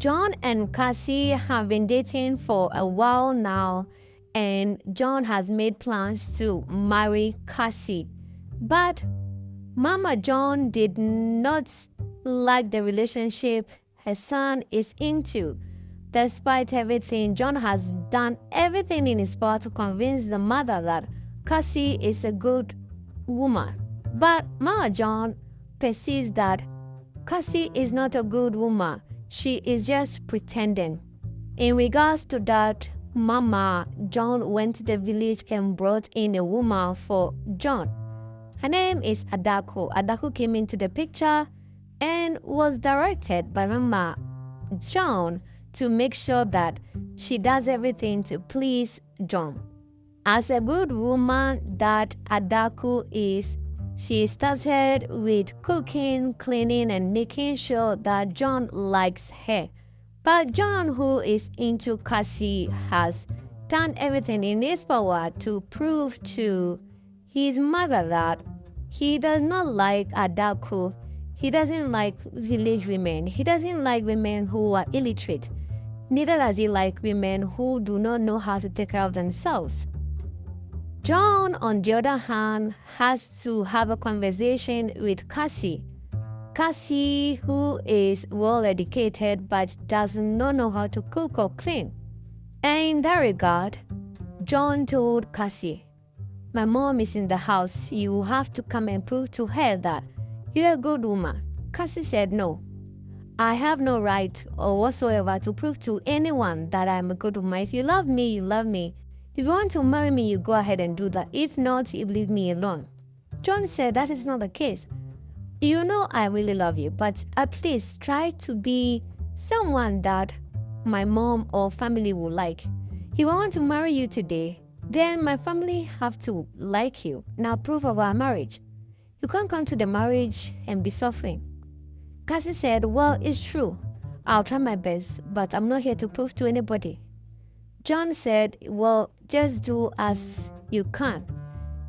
John and Cassie have been dating for a while now, and John has made plans to marry Cassie. But Mama John did not like the relationship her son is into. Despite everything, John has done everything in his power to convince the mother that Cassie is a good woman. But Mama John persists that Cassie is not a good woman. She is just pretending. In regards to that, Mama John went to the village and brought in a woman for John. Her name is Adako. Adako came into the picture and was directed by Mama John to make sure that she does everything to please John. As a good woman that Adako is, she started with cooking, cleaning, and making sure that John likes her. But John, who is into Cassie, has done everything in his power to prove to his mother that he does not like Adako. He doesn't like village women. He doesn't like women who are illiterate. Neither does he like women who do not know how to take care of themselves. John, on the other hand, has to have a conversation with Cassie. Cassie, who is well educated but does not know how to cook or clean. And in that regard, John told Cassie, "My mom is in the house. You have to come and prove to her that you're a good woman." Cassie said, "No, I have no right or whatsoever to prove to anyone that I'm a good woman. If you love me, you love me. If you want to marry me, you go ahead and do that. If not, you leave me alone." John said, "That is not the case. You know I really love you, but at least try to be someone that my mom or family will like. If I want to marry you today, then my family have to like you and approve of our marriage. You can't come to the marriage and be suffering." Cassie said, "Well, it's true. I'll try my best, but I'm not here to prove to anybody." John said, "Well, just do as you can.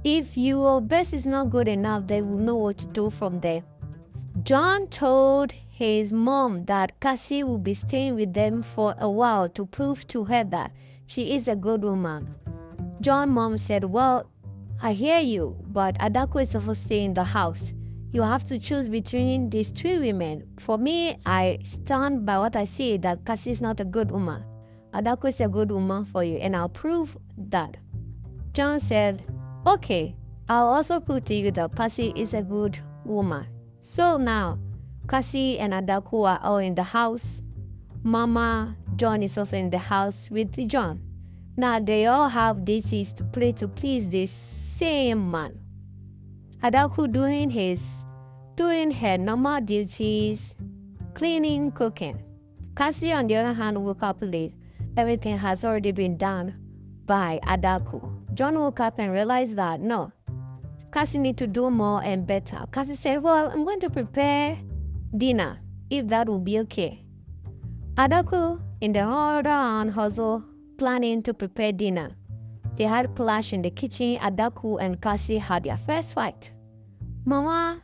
If your best is not good enough, they will know what to do from there." John told his mom that Cassie will be staying with them for a while to prove to her that she is a good woman. John's mom said, "Well, I hear you, but Adako is supposed to stay in the house. You have to choose between these two women. For me, I stand by what I say, that Cassie is not a good woman. Adako is a good woman for you, and I'll prove that." John said, "Okay, I'll also prove to you that Cassie is a good woman." So now, Cassie and Adako are all in the house. Mama John is also in the house with John. Now they all have duties to play to please this same man. Adako doing her normal duties, cleaning, cooking. Cassie, on the other hand, woke up late. Everything has already been done by Adako. John woke up and realized that no, Cassie needs to do more and better. Cassie said, "Well, I'm going to prepare dinner, if that will be okay." Adako, in the other hand, hustle, planning to prepare dinner. They had clash in the kitchen. Adako and Cassie had their first fight. Mama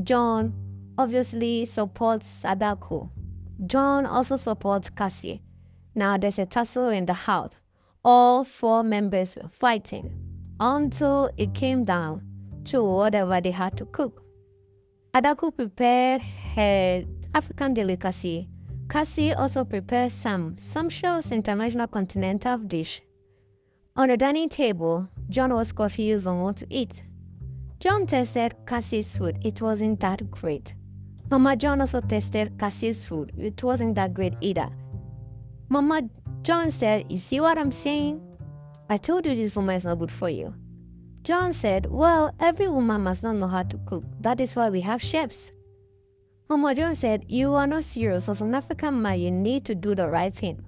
John obviously supports Adako. John also supports Cassie. Now there's a tussle in the house. All four members were fighting until it came down to whatever they had to cook. Adako prepared her African delicacy. Cassie also prepared some sumptuous international continental dish. On the dining table, John was confused on what to eat. John tasted Cassie's food. It wasn't that great. Mama John also tasted Cassie's food. It wasn't that great either. Mama John said, "You see what I'm saying? I told you this woman is not good for you." John said, "Well, every woman must not know how to cook. That is why we have chefs." Mama John said, "You are not serious. As an African man, you need to do the right thing."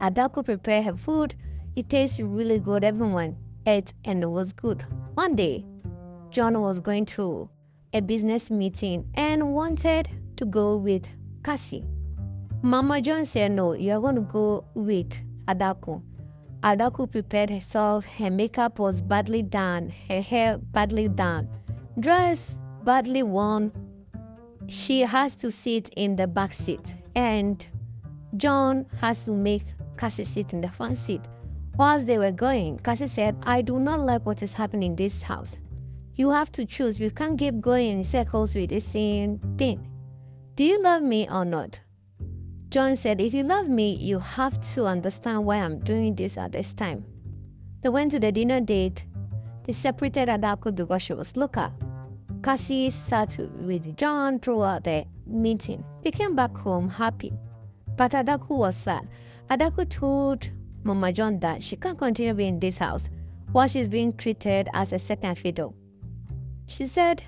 Adako prepared her food. It tasted really good. Everyone ate and it was good. One day, John was going to a business meeting and wanted to go with Cassie. Mama John said, "No, you are going to go with Adako." Adako prepared herself. Her makeup was badly done, her hair badly done, dress badly worn. She has to sit in the back seat, and John has to make Cassie sit in the front seat. Whilst they were going, Cassie said, I do not like what is happening in this house. You have to choose. You can't keep going in circles with the same thing. Do you love me or not? John said, if you love me, you have to understand why I'm doing this at this time. They went to the dinner date. They separated Adako because she was local. Cassie sat with John throughout the meeting. They came back home happy. But Adako was sad. Adako told Mama John that she can't continue being in this house while she's being treated as a second fiddle. She said,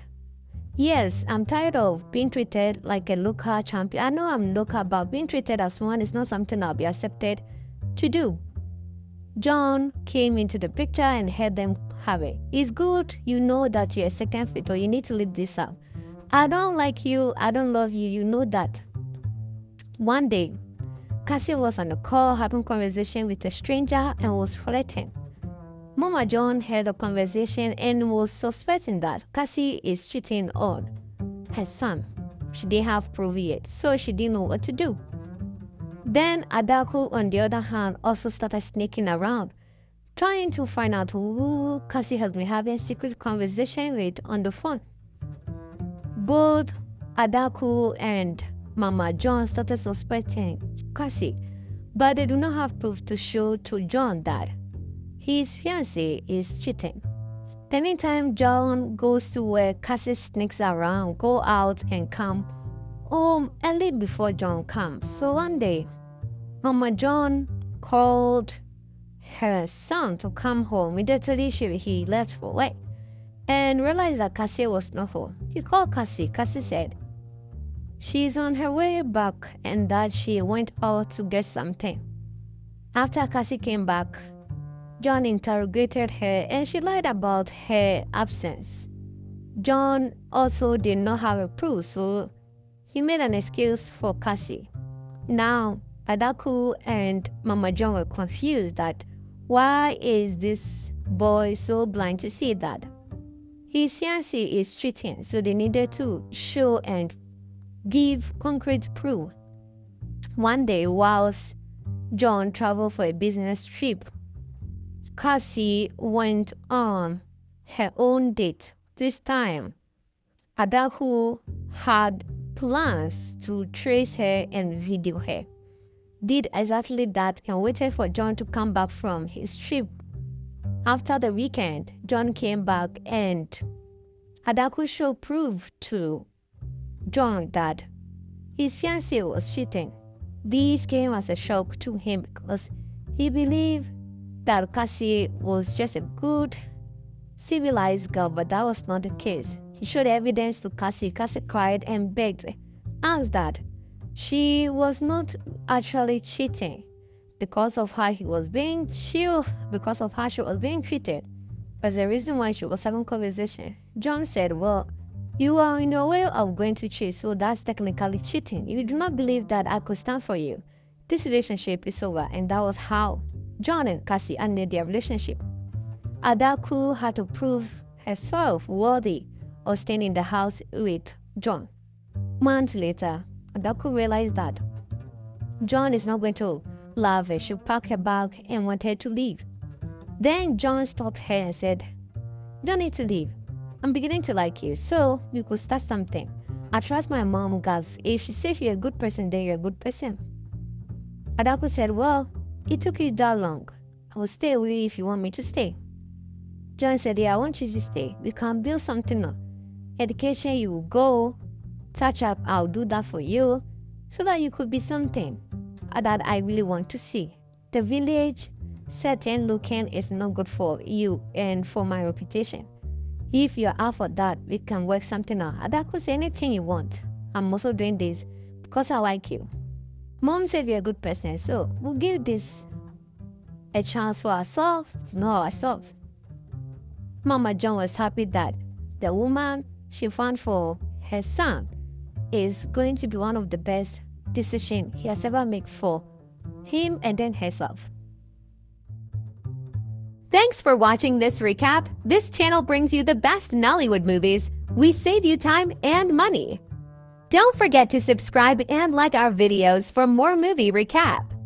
yes, I'm tired of being treated like a local champion. I know I'm local, but being treated as one is not something I'll be accepted to do. John came into the picture and heard them have it. It's good you know that you're a second fiddle. You need to leave this house. I don't like you. I don't love you. You know that. One day, Cassie was on a call having conversation with a stranger and was flirting. Mama John heard the conversation and was suspecting that Cassie is cheating on her son. She didn't have proof yet, so she didn't know what to do. Then Adako, on the other hand, also started sneaking around, trying to find out who Cassie has been having a secret conversation with on the phone. Both Adako and Mama John started suspecting Cassie, but they do not have proof to show to John that his fiancée is cheating. Anytime John goes to where Cassie sneaks around, go out and come home early before John comes. So one day, Mama John called her son to come home. Immediately he left for work and realized that Cassie was not home. He called Cassie. Cassie said she's on her way back and that she went out to get something. After Cassie came back, John interrogated her and she lied about her absence. John also did not have a proof, so he made an excuse for Cassie. Now, Adaku and Mama John were confused that why is this boy so blind to see that his fiancée is cheating, so they needed to show and give concrete proof. One day, whilst John traveled for a business trip, Cassie went on her own date. This time, Adaku had plans to trace her and video her. Did exactly that and waited for John to come back from his trip. After the weekend, John came back and Adaku showed proof to John that his fiancée was cheating. This came as a shock to him because he believed that Cassie was just a good, civilized girl, but that was not the case. He showed evidence to Cassie. Cassie cried and begged, asked that she was not actually cheating because of how she was being treated. But the reason why she was having conversation. John said, well, you are in your way of going to cheat, so that's technically cheating. You do not believe that I could stand for you. This relationship is over, and that was how John and Cassie ended their relationship. Adaku had to prove herself worthy of staying in the house with John. Months later, Adaku realized that John is not going to love her. She packed her bag and wanted to leave. Then John stopped her and said, you don't need to leave. I'm beginning to like you, so you could start something. I trust my mom, guys. If she says you're a good person, then you're a good person. Adaku said, well, it took you that long. I will stay with you if you want me to stay. John said, yeah, I want you to stay. We can build something up. Education, you will go. Touch up, I'll do that for you. So that you could be something that I really want to see. The village setting looking is not good for you and for my reputation. If you're out for that, we can work something out. Adaku said, anything you want. I'm also doing this because I like you. Mom said you're a good person, so we'll give this a chance for ourselves to know ourselves. Mama John was happy that the woman she found for her son is going to be one of the best decisions he has ever made for him and then herself. Thanks for watching this recap. This channel brings you the best Nollywood movies. We save you time and money. Don't forget to subscribe and like our videos for more movie recap.